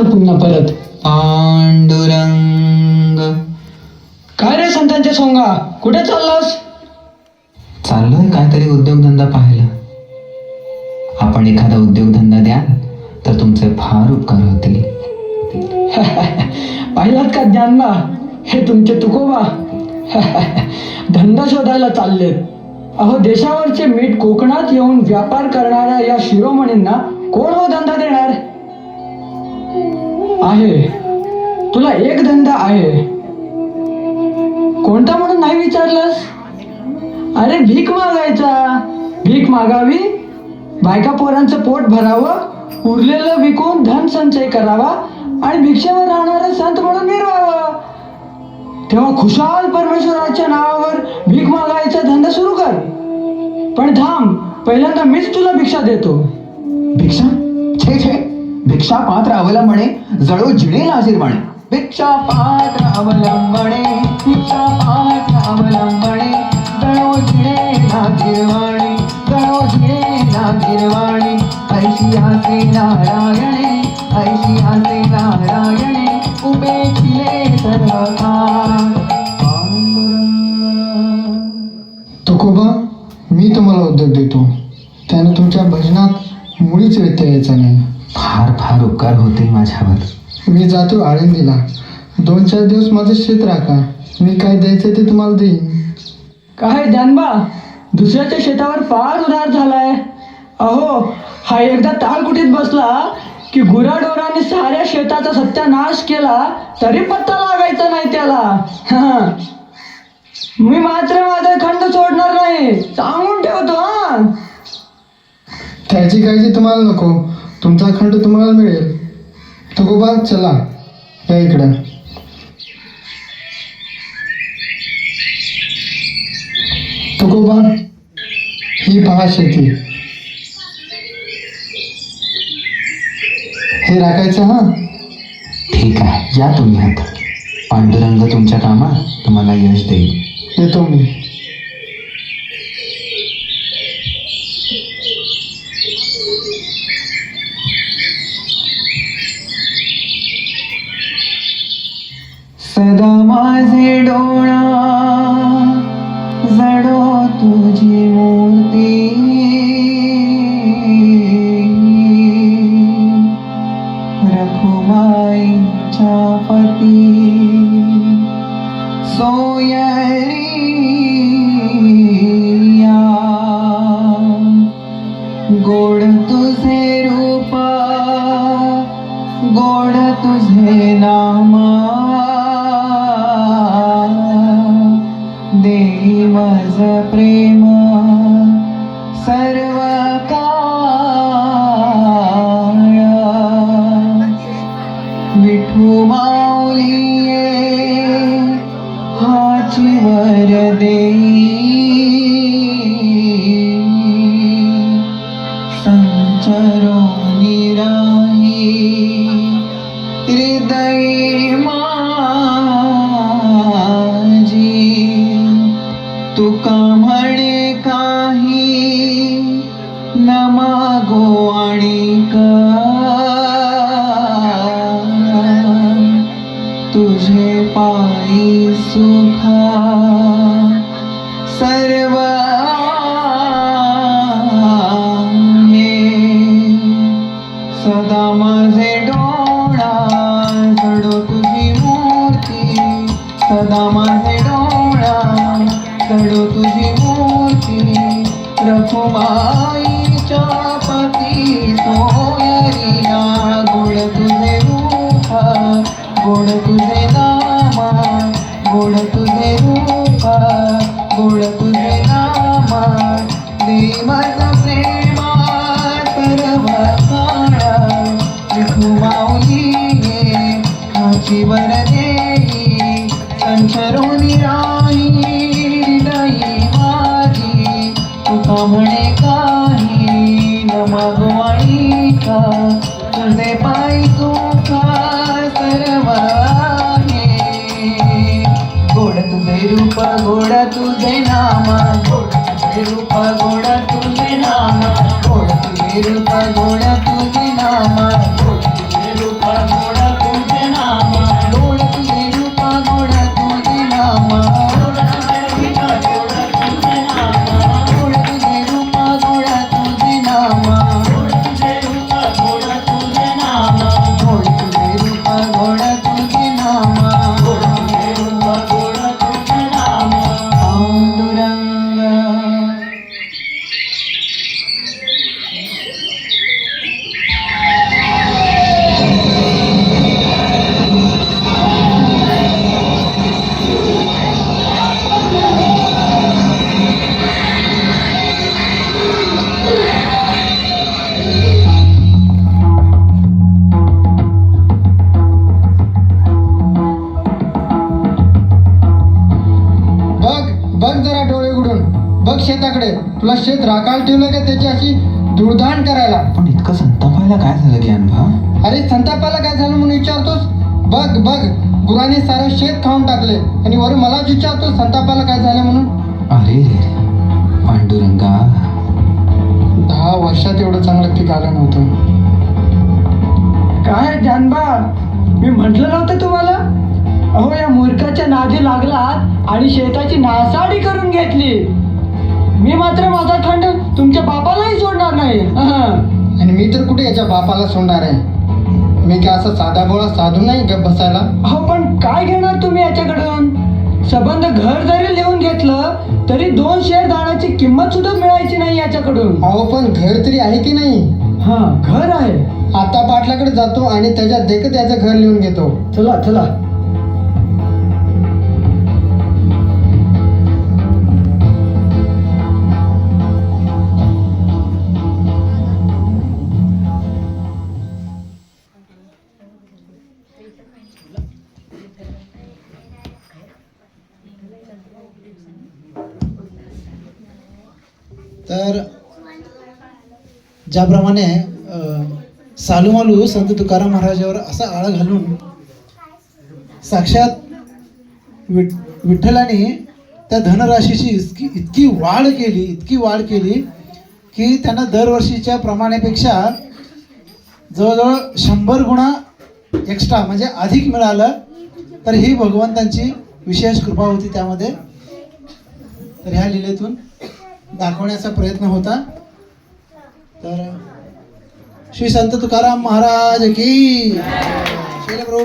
पुन्हा परत पांडुरंग. काय रे संतांच्या सोंगा, कुठे चाललास? चाललोय काहीतरी उद्योगधंदा पाहायला. आपण एखादा उद्योगधंदा द्याल तर तुमचे फार उपकार होतील. पाहिलात का ज्ञानबा, हे तुमचे तुकोबा धंदा शोधायला चाललेत. अहो, देशावरचे मीठ कोकणात येऊन व्यापार करणाऱ्या या शिरोमणींना कोण हो धंदा देणार? आहे, तुला एक धंदा आहे. कोणता म्हणून नाही विचारलंस? अरे, भीक मागायचा. भीक मागावी, बायका पोरांचं पोट भरावं, उरलेलं विकून धन संचय करावा आणि भिक्षेवर राहणारं संत म्हणून मिरवावं. तेव्हा खुशाल परमेश्वराच्या नावावर भीक मागायचा धंदा सुरू कर. पण थांब, पहिल्यांदा मीच तुला भिक्षा देतो. भिक्षा? छे छे, भिक्षा पात्र अवलंबणे जळो जिणे लाजीरवाणे. भिक्षा पात्र अवलंबणे, भिक्षा पात्र अवलंबणे जळो जिणे लाजीरवाणे, जळो जिणे लाजीरवाणे. ऐशी हासे नारायणे, ऐशी हासे नारायणे उभे चिले सर्व काळ. तुकोबा, मी तुम्हाला उद्योग देतो, त्यानं तुमच्या भजनात मुळीच व्यत्यय यायचा नाही. फार फार उपकार होतील माझ्यावर. मी जातो आळंदीला. 2-4 दिवस माझं शेत राखा. मी काय द्यायचं ते तुम्हाला देईन. काय ज्ञानबा, दुसऱ्याच्या शेतावर फार उधार झालाय. अहो, हा एकदा ताळकुटीत बसला की गुराढोराने साऱ्या शेताचा सत्यानाश केला तरी पत्ता लागायचा नाही त्याला. मी मात्र माझा खंड सोडणार नाही, सांगून ठेवतो. त्याची काळजी तुम्हाला नको, तुमचा खंड तुम्हाला मिळेल. तुकोबा, चला या इकडं. तुकोबा, ही पहा शेती. हे राखायचं हा. ठीक आहे, या तुम्ही आता. पांडुरंग तुमच्या कामात तुम्हाला यश देईल. येतो मी. सदा माझे डोळा जडो तुझी मूर्ती. रखुमाईच्या पती सोयरिया. गोड तुझे रूप, गोड तुझे नाम, देही मज प्रेम सर्व काळ. विठू माऊलिये हाची वर देई. संचरो निराही हृदयी माझी. तुका म्हणे काही न मागो आणिक. तुझे पायी सुखा सर्व आहे. सदा माझे डोळा जडो तुझी मूर्ती. सदा माझे डोळा जडो तुझी मूर्ती. रखुमाईच्या पती सोयरिया. गोड तुझे रूप, गोड तुझे नाम, गोड तुझे रूप, गोड तुझे नाम. देवच प्रेमा सर्व काळ. विठू माऊलिये हाची वर देई. संचरो निराही हृदयी माझी. तुका म्हणे काही न मागो आणिका. तुझे पायी सुखा सर्व आहे. गोड तुझे रूप, गोड तुझे नाम, गोड तुझे रूप, गोड तुझे नाम, गोड तुझे रूप, गोड तुझे नाम, गोड तुझे रूप, गोड आपलं शेत राखायला ठेवलं का त्याची अशी धुळधाण करायला. पण इतकं संतापायला काय झालं ज्ञानभा? अरे संतापाला काय झालं म्हणून विचारतोस? बघ बघ, गुराने सारं शेत खाऊन टाकले आणि वरून मलाच विचारतोस संतापाला काय झालं म्हणून. अरे रे पांडुरंगा, 10 वर्षात एवढं चांगलं पीक आलं नव्हतं. काय जानबा, मी म्हटलं नव्हतं तुम्हाला? अहो या मूर्खाच्या नादी लागलात आणि शेताची नासाडी करून घेतली. मी मात्र माझा खंड तुमच्या बापालाही सोडणार नाही. आणि मी तर कुठे याच्या बापाला सोडणार आहे? मी काय असा साधा भोळा साधू नाही गप बसायला. अहो पण काय घेणार तुम्ही याच्याकडून? संबंध घर जरी लिहून घेतलं तरी 2 शेर दाण्याची किंमत सुद्धा मिळायची नाही याच्याकडून. अहो पण घर तरी आहे की नाही? हा घर आहे. आता पाटलाकडे जातो आणि त्याच्यात देखत याचं घर लिहून घेतो. चला चला. तर ज्याप्रमाणे सालूमालू संत तुकाराम महाराजावर असा आळा घालून साक्षात विठ्ठलाने त्या धनराशीची इतकी वाढ केली की त्यांना दरवर्षीच्या प्रमाणापेक्षा जवळजवळ 100 गुणा एक्स्ट्रा म्हणजे अधिक मिळालं. तर ही भगवंतांची विशेष कृपा होती त्यामध्ये. तर ह्या लीलेतून दाखवण्याचा प्रयत्न होता. तर श्री संत तुकाराम महाराज की श्री प्रभुपाद